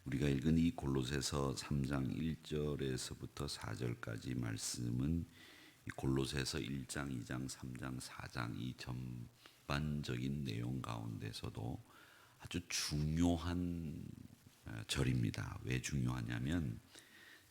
우리가 읽은 이 골로새서 3장 1절에서부터 4절까지 말씀은 이 골로새서 1장, 2장, 3장, 4장 이 전반적인 내용 가운데서도 아주 중요한 절입니다. 왜 중요하냐면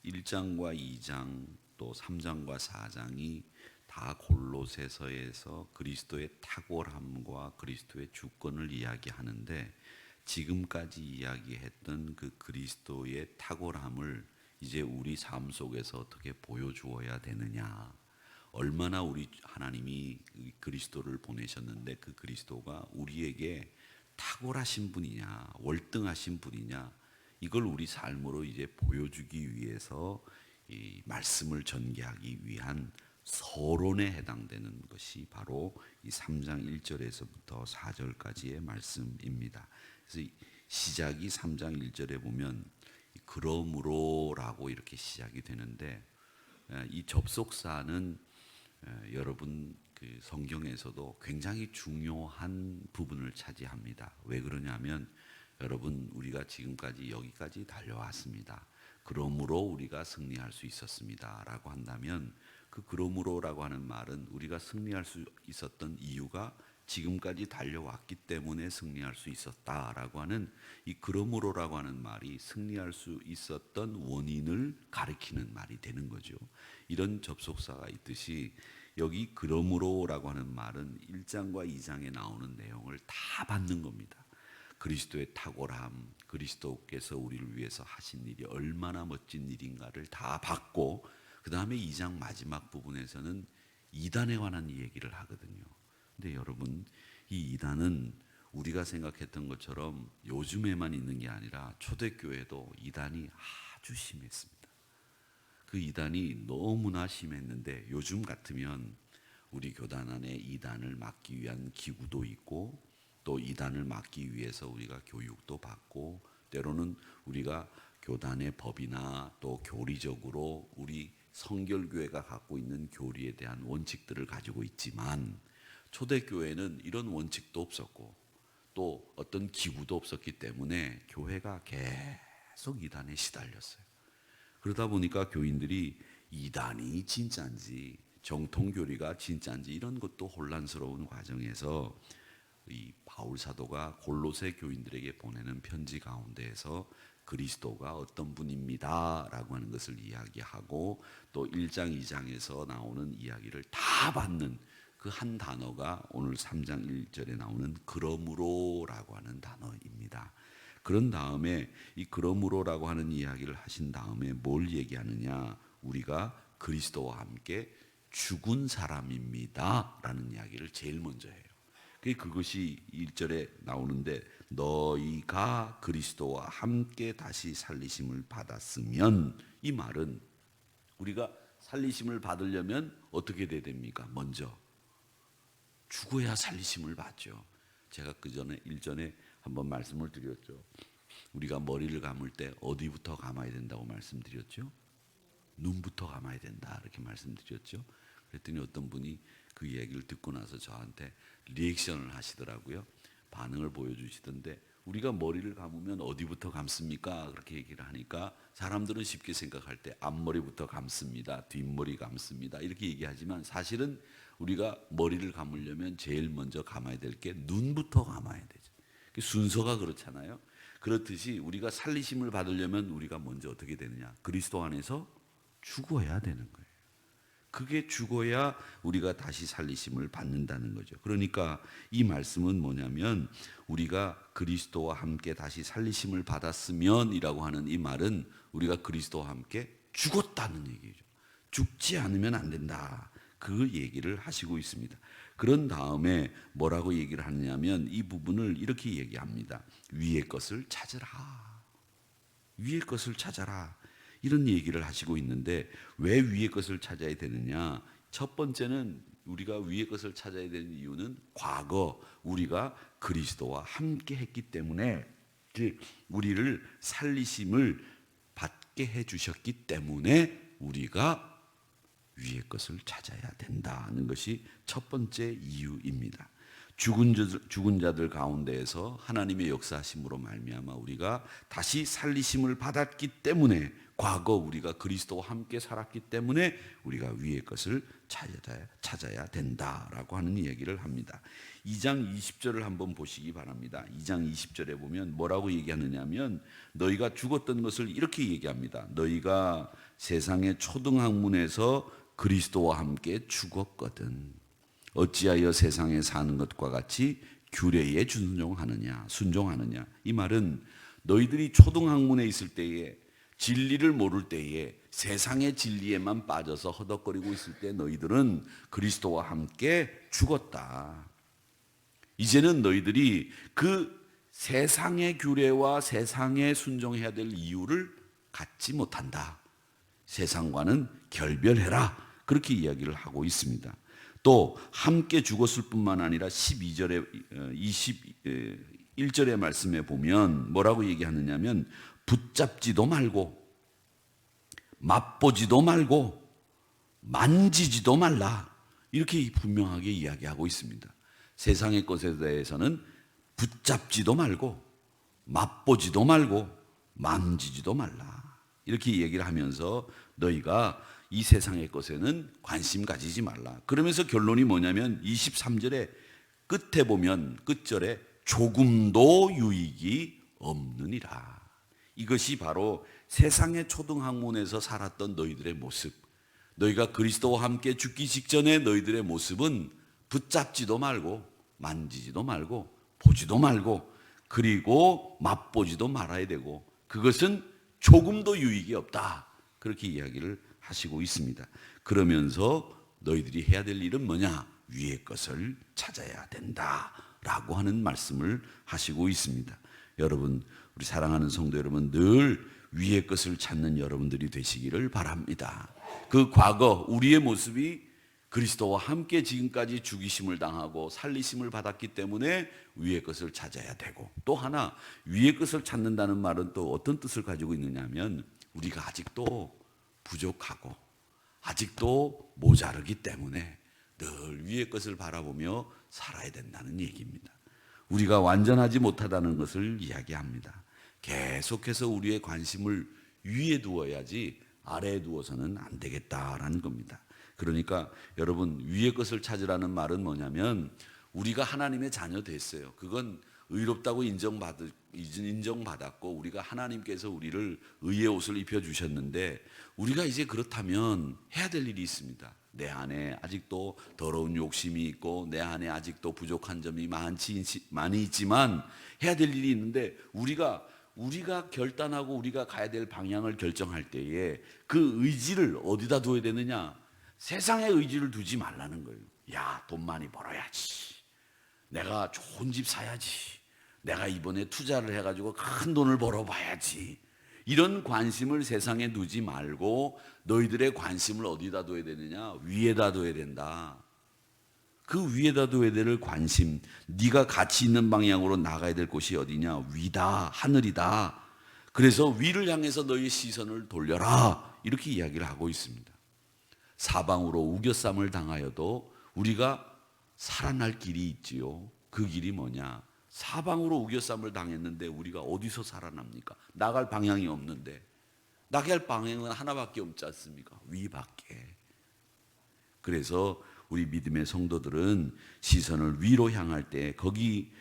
1장과 2장 또 3장과 4장이 다 골로새서에서 그리스도의 탁월함과 그리스도의 주권을 이야기하는데, 지금까지 이야기했던 그 그리스도의 탁월함을 이제 우리 삶 속에서 어떻게 보여주어야 되느냐, 얼마나 우리 하나님이 그리스도를 보내셨는데 그 그리스도가 우리에게 탁월하신 분이냐, 월등하신 분이냐, 이걸 우리 삶으로 이제 보여주기 위해서 이 말씀을 전개하기 위한 서론에 해당되는 것이 바로 이 3장 1절에서부터 4절까지의 말씀입니다. 그래서 시작이 3장 1절에 보면 그러므로라고 이렇게 시작이 되는데, 이 접속사는 여러분 그 성경에서도 굉장히 중요한 부분을 차지합니다. 왜 그러냐면 여러분, 우리가 지금까지 여기까지 달려왔습니다. 그러므로 우리가 승리할 수 있었습니다 라고 한다면, 그 그러므로라고 하는 말은 우리가 승리할 수 있었던 이유가 지금까지 달려왔기 때문에 승리할 수 있었다라고 하는, 이 그러므로라고 하는 말이 승리할 수 있었던 원인을 가리키는 말이 되는 거죠. 이런 접속사가 있듯이 여기 그러므로라고 하는 말은 1장과 2장에 나오는 내용을 다 받는 겁니다. 그리스도의 탁월함, 그리스도께서 우리를 위해서 하신 일이 얼마나 멋진 일인가를 다 받고, 그 다음에 2장 마지막 부분에서는 이단에 관한 얘기를 하거든요. 근데 여러분, 이 이단은 우리가 생각했던 것처럼 요즘에만 있는 게 아니라 초대교회도 이단이 아주 심했습니다. 그 이단이 너무나 심했는데, 요즘 같으면 우리 교단 안에 이단을 막기 위한 기구도 있고, 또 이단을 막기 위해서 우리가 교육도 받고, 때로는 우리가 교단의 법이나 또 교리적으로 우리 성결교회가 갖고 있는 교리에 대한 원칙들을 가지고 있지만, 초대교회는 이런 원칙도 없었고 또 어떤 기구도 없었기 때문에 교회가 계속 이단에 시달렸어요. 그러다 보니까 교인들이 이단이 진짜인지 정통교리가 진짜인지 이런 것도 혼란스러운 과정에서 이 바울 사도가 골로새 교인들에게 보내는 편지 가운데에서 그리스도가 어떤 분입니다 라고 하는 것을 이야기하고, 또 1장 2장에서 나오는 이야기를 다 받는 그 한 단어가 오늘 3장 1절에 나오는 그러므로라고 하는 단어입니다. 그런 다음에 이 그러므로라고 하는 이야기를 하신 다음에 뭘 얘기하느냐, 우리가 그리스도와 함께 죽은 사람입니다 라는 이야기를 제일 먼저 해요. 그것이 1절에 나오는데, 너희가 그리스도와 함께 다시 살리심을 받았으면, 이 말은 우리가 살리심을 받으려면 어떻게 돼야 됩니까? 먼저 죽어야 살리심을 받죠. 제가 일전에 한번 말씀을 드렸죠. 우리가 머리를 감을 때 어디부터 감아야 된다고 말씀드렸죠? 눈부터 감아야 된다 이렇게 말씀드렸죠. 그랬더니 어떤 분이 그 얘기를 듣고 나서 저한테 리액션을 하시더라고요. 반응을 보여주시던데, 우리가 머리를 감으면 어디부터 감습니까? 그렇게 얘기를 하니까 사람들은 쉽게 생각할 때 앞머리부터 감습니다, 뒷머리 감습니다 이렇게 얘기하지만, 사실은 우리가 머리를 감으려면 제일 먼저 감아야 될 게 눈부터 감아야 되죠. 순서가 그렇잖아요. 그렇듯이 우리가 살리심을 받으려면 우리가 먼저 어떻게 되느냐, 그리스도 안에서 죽어야 되는 거예요. 그게 죽어야 우리가 다시 살리심을 받는다는 거죠. 그러니까 이 말씀은 뭐냐면, 우리가 그리스도와 함께 다시 살리심을 받았으면 이라고 하는 이 말은 우리가 그리스도와 함께 죽었다는 얘기죠. 죽지 않으면 안 된다, 그 얘기를 하시고 있습니다. 그런 다음에 뭐라고 얘기를 하느냐면, 이 부분을 이렇게 얘기합니다. 위의 것을 찾으라, 위의 것을 찾아라, 이런 얘기를 하시고 있는데, 왜 위의 것을 찾아야 되느냐? 첫 번째는 우리가 위의 것을 찾아야 되는 이유는 과거 우리가 그리스도와 함께 했기 때문에, 즉 우리를 살리심을 받게 해주셨기 때문에 우리가 위의 것을 찾아야 된다는 것이 첫 번째 이유입니다. 죽은 자들 가운데에서 하나님의 역사하심으로 말미암아 우리가 다시 살리심을 받았기 때문에, 과거 우리가 그리스도와 함께 살았기 때문에 우리가 위의 것을 찾아야 된다라고 하는 이야기를 합니다. 2장 20절을 한번 보시기 바랍니다. 2장 20절에 보면 뭐라고 얘기하느냐 하면, 너희가 죽었던 것을 이렇게 얘기합니다. 너희가 세상의 초등학문에서 그리스도와 함께 죽었거든. 어찌하여 세상에 사는 것과 같이 규례에 순종하느냐. 이 말은 너희들이 초등학문에 있을 때에, 진리를 모를 때에, 세상의 진리에만 빠져서 허덕거리고 있을 때 너희들은 그리스도와 함께 죽었다. 이제는 너희들이 그 세상의 규례와 세상에 순종해야 될 이유를 갖지 못한다. 세상과는 결별해라. 그렇게 이야기를 하고 있습니다. 또 함께 죽었을 뿐만 아니라 21절의 말씀에 보면 뭐라고 얘기하느냐면, 붙잡지도 말고 맛보지도 말고 만지지도 말라. 이렇게 분명하게 이야기하고 있습니다. 세상의 것에 대해서는 붙잡지도 말고 맛보지도 말고 만지지도 말라. 이렇게 얘기를 하면서 너희가 이 세상의 것에는 관심 가지지 말라. 그러면서 결론이 뭐냐면 23절에 끝에 보면, 끝절에 조금도 유익이 없느니라. 이것이 바로 세상의 초등학문에서 살았던 너희들의 모습, 너희가 그리스도와 함께 죽기 직전에 너희들의 모습은 붙잡지도 말고 만지지도 말고 보지도 말고 그리고 맛보지도 말아야 되고, 그것은 조금도 유익이 없다. 그렇게 이야기를 하시고 있습니다. 그러면서 너희들이 해야 될 일은 뭐냐? 위의 것을 찾아야 된다라고 하는 말씀을 하시고 있습니다. 여러분, 우리 사랑하는 성도 여러분, 늘 위의 것을 찾는 여러분들이 되시기를 바랍니다. 그 과거 우리의 모습이 그리스도와 함께 지금까지 죽이심을 당하고 살리심을 받았기 때문에 위의 것을 찾아야 되고, 또 하나 위의 것을 찾는다는 말은 또 어떤 뜻을 가지고 있느냐 하면, 우리가 아직도 부족하고 아직도 모자르기 때문에 늘 위의 것을 바라보며 살아야 된다는 얘기입니다. 우리가 완전하지 못하다는 것을 이야기합니다. 계속해서 우리의 관심을 위에 두어야지 아래에 두어서는 안 되겠다라는 겁니다. 그러니까 여러분, 위의 것을 찾으라는 말은 뭐냐면, 우리가 하나님의 자녀 됐어요. 그건 의롭다고 인정받았고 우리가 하나님께서 우리를 의의 옷을 입혀주셨는데, 우리가 이제 그렇다면 해야 될 일이 있습니다. 내 안에 아직도 더러운 욕심이 있고 내 안에 아직도 부족한 점이 많이 있지만 해야 될 일이 있는데, 우리가 결단하고 우리가 가야 될 방향을 결정할 때에 그 의지를 어디다 둬야 되느냐? 세상의 의지를 두지 말라는 거예요. 야, 돈 많이 벌어야지, 내가 좋은 집 사야지, 내가 이번에 투자를 해가지고 큰 돈을 벌어봐야지, 이런 관심을 세상에 두지 말고 너희들의 관심을 어디다 둬야 되느냐? 위에다 둬야 된다. 그 위에다 둬야 될 관심, 네가 가치 있는 방향으로 나가야 될 곳이 어디냐? 위다, 하늘이다. 그래서 위를 향해서 너희 시선을 돌려라. 이렇게 이야기를 하고 있습니다. 사방으로 우겨쌈을 당하여도 우리가 살아날 길이 있지요. 그 길이 뭐냐? 사방으로 우겨쌈을 당했는데 우리가 어디서 살아납니까? 나갈 방향이 없는데. 나갈 방향은 하나밖에 없지 않습니까? 위밖에. 그래서 우리 믿음의 성도들은 시선을 위로 향할 때 거기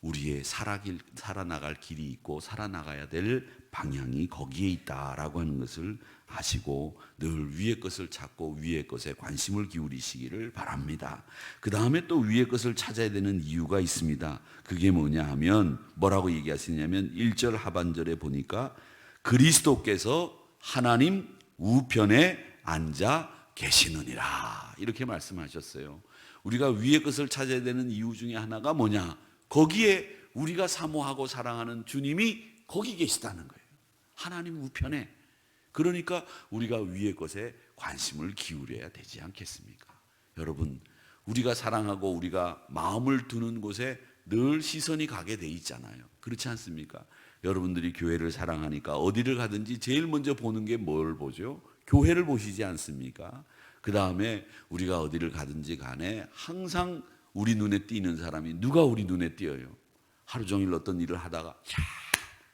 우리의 살아나갈 길이 있고 살아나가야 될 방향이 거기에 있다라고 하는 것을 아시고 늘 위의 것을 찾고 위의 것에 관심을 기울이시기를 바랍니다. 그 다음에 또 위의 것을 찾아야 되는 이유가 있습니다. 그게 뭐냐 하면 뭐라고 얘기하시냐면 1절 하반절에 보니까 그리스도께서 하나님 우편에 앉아 계시느니라 이렇게 말씀하셨어요. 우리가 위의 것을 찾아야 되는 이유 중에 하나가 뭐냐? 거기에 우리가 사모하고 사랑하는 주님이 거기 계시다는 거예요. 하나님 우편에. 그러니까 우리가 위의 것에 관심을 기울여야 되지 않겠습니까? 여러분, 우리가 사랑하고 우리가 마음을 두는 곳에 늘 시선이 가게 돼 있잖아요. 그렇지 않습니까? 여러분들이 교회를 사랑하니까 어디를 가든지 제일 먼저 보는 게 뭘 보죠? 교회를 보시지 않습니까? 그 다음에 우리가 어디를 가든지 간에 항상 우리 눈에 띄는 사람이 누가 우리 눈에 띄어요? 하루 종일 어떤 일을 하다가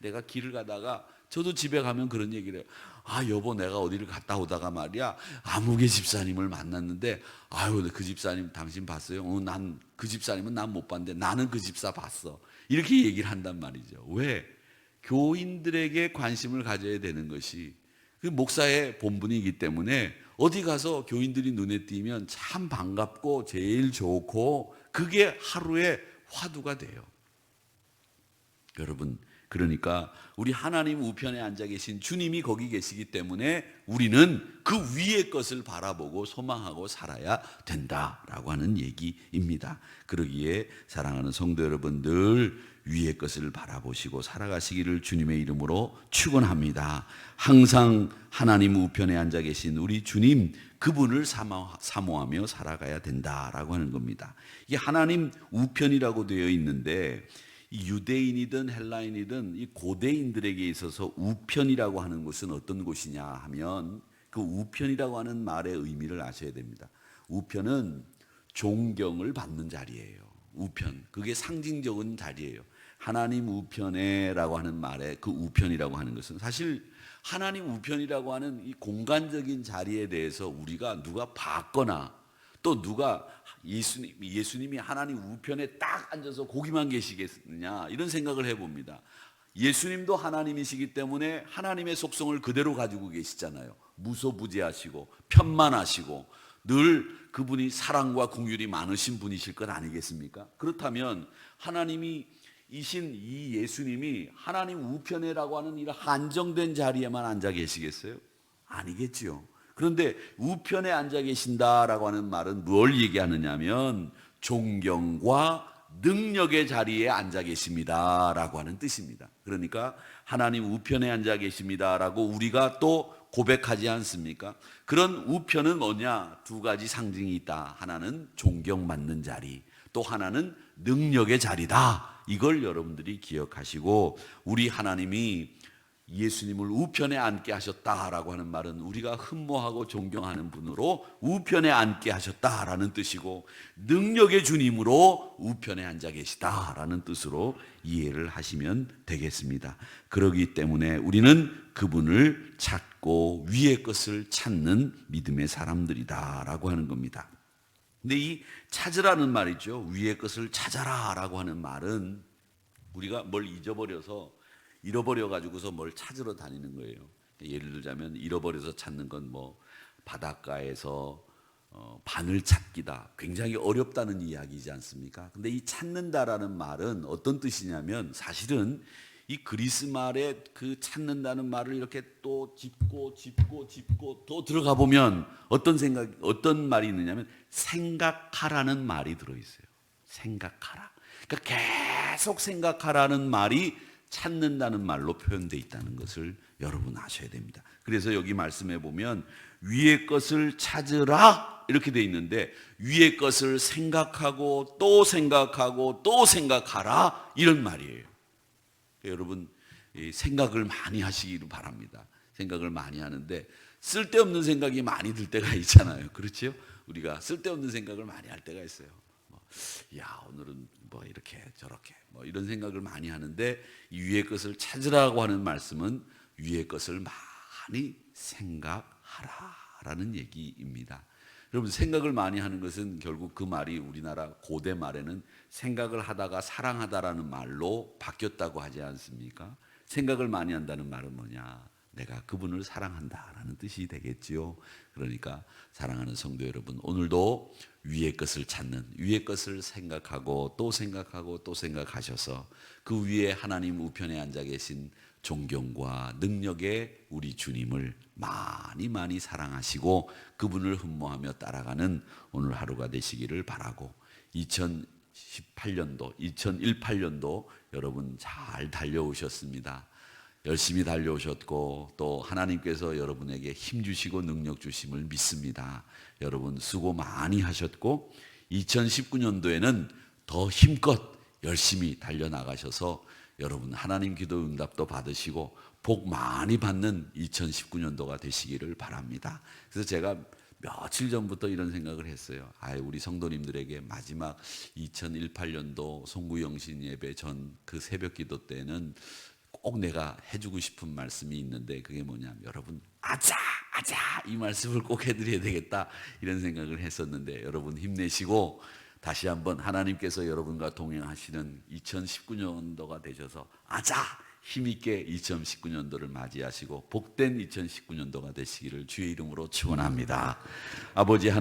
내가 길을 가다가 저도 집에 가면 그런 얘기를 해요. 아 여보 내가 어디를 갔다 오다가 말이야 아무개 집사님을 만났는데 아유 그 집사님 당신 봤어요? 난 그 집사님은 난 못 봤는데 나는 그 집사 봤어. 이렇게 얘기를 한단 말이죠. 왜? 교인들에게 관심을 가져야 되는 것이 그 목사의 본분이기 때문에 어디 가서 교인들이 눈에 띄면 참 반갑고 제일 좋고 그게 하루의 화두가 돼요. 여러분 그러니까 우리 하나님 우편에 앉아 계신 주님이 거기 계시기 때문에 우리는 그 위의 것을 바라보고 소망하고 살아야 된다라고 하는 얘기입니다. 그러기에 사랑하는 성도 여러분 늘 위의 것을 바라보시고 살아가시기를 주님의 이름으로 축원합니다. 항상 하나님 우편에 앉아 계신 우리 주님 그분을 사모하며 살아가야 된다라고 하는 겁니다. 이게 하나님 우편이라고 되어 있는데 유대인이든 헬라인이든 이 고대인들에게 있어서 우편이라고 하는 곳은 어떤 곳이냐 하면 그 우편이라고 하는 말의 의미를 아셔야 됩니다. 우편은 존경을 받는 자리예요. 우편 그게 상징적인 자리예요. 하나님 우편에라고 하는 말에 그 우편이라고 하는 것은 사실 하나님 우편이라고 하는 이 공간적인 자리에 대해서 우리가 누가 봤거나 또 누가 예수님이 하나님 우편에 딱 앉아서 거기만 계시겠느냐 이런 생각을 해봅니다. 예수님도 하나님이시기 때문에 하나님의 속성을 그대로 가지고 계시잖아요. 무소부재하시고 편만하시고 늘 그분이 사랑과 긍휼이 많으신 분이실 것 아니겠습니까? 그렇다면 하나님이 이신 이 예수님이 하나님 우편에라고 하는 이 한정된 자리에만 앉아 계시겠어요? 아니겠지요. 그런데 우편에 앉아 계신다라고 하는 말은 뭘 얘기하느냐면 존경과 능력의 자리에 앉아 계십니다라고 하는 뜻입니다. 그러니까 하나님 우편에 앉아 계십니다라고 우리가 또 고백하지 않습니까? 그런 우편은 뭐냐? 두 가지 상징이 있다. 하나는 존경받는 자리, 또 하나는 능력의 자리다. 이걸 여러분들이 기억하시고 우리 하나님이 예수님을 우편에 앉게 하셨다라고 하는 말은 우리가 흠모하고 존경하는 분으로 우편에 앉게 하셨다라는 뜻이고 능력의 주님으로 우편에 앉아 계시다라는 뜻으로 이해를 하시면 되겠습니다. 그렇기 때문에 우리는 그분을 찾고 위의 것을 찾는 믿음의 사람들이다라고 하는 겁니다. 근데 이 찾으라는 말이죠. 위의 것을 찾아라라고 하는 말은 우리가 뭘 잃어버려 가지고서 뭘 찾으러 다니는 거예요. 예를 들자면 잃어버려서 찾는 건 뭐 바닷가에서 바늘 찾기다. 굉장히 어렵다는 이야기이지 않습니까? 근데 이 찾는다라는 말은 어떤 뜻이냐면 사실은 이 그리스 말에 그 찾는다는 말을 이렇게 또 짚고 또 들어가 보면 어떤 말이 있느냐면 생각하라는 말이 들어 있어요. 생각하라. 그러니까 계속 생각하라는 말이 찾는다는 말로 표현되어 있다는 것을 여러분 아셔야 됩니다. 그래서 여기 말씀해 보면 위의 것을 찾으라 이렇게 되어 있는데 위의 것을 생각하고 또 생각하라 이런 말이에요. 여러분 생각을 많이 하시기를 바랍니다. 생각을 많이 하는데 쓸데없는 생각이 많이 들 때가 있잖아요. 그렇죠? 우리가 쓸데없는 생각을 많이 할 때가 있어요. 야 오늘은 뭐 이렇게 저렇게 뭐 이런 생각을 많이 하는데 이 위의 것을 찾으라고 하는 말씀은 위의 것을 많이 생각하라라는 얘기입니다. 여러분 생각을 많이 하는 것은 결국 그 말이 우리나라 고대 말에는 생각을 하다가 사랑하다라는 말로 바뀌었다고 하지 않습니까? 생각을 많이 한다는 말은 뭐냐? 내가 그분을 사랑한다라는 뜻이 되겠지요. 그러니까 사랑하는 성도 여러분, 오늘도 위의 것을 찾는, 위의 것을 생각하고 또 생각하셔서 그 위에 하나님 우편에 앉아 계신 존경과 능력의 우리 주님을 많이 사랑하시고 그분을 흠모하며 따라가는 오늘 하루가 되시기를 바라고 2018년도 여러분 잘 달려오셨습니다. 열심히 달려오셨고 또 하나님께서 여러분에게 힘 주시고 능력 주심을 믿습니다. 여러분 수고 많이 하셨고 2019년도에는 더 힘껏 열심히 달려나가셔서 여러분 하나님 기도 응답도 받으시고 복 많이 받는 2019년도가 되시기를 바랍니다. 그래서 제가 며칠 전부터 이런 생각을 했어요. 우리 성도님들에게 마지막 2018년도 송구영신 예배 전 그 새벽 기도 때는 꼭 내가 해주고 싶은 말씀이 있는데, 그게 뭐냐면 여러분 아자 이 말씀을 꼭 해드려야 되겠다 이런 생각을 했었는데, 여러분 힘내시고 다시 한번 하나님께서 여러분과 동행하시는 2019년도가 되셔서 아자 힘있게 2019년도를 맞이하시고 복된 2019년도가 되시기를 주의 이름으로 축원합니다. 아버지 하나님,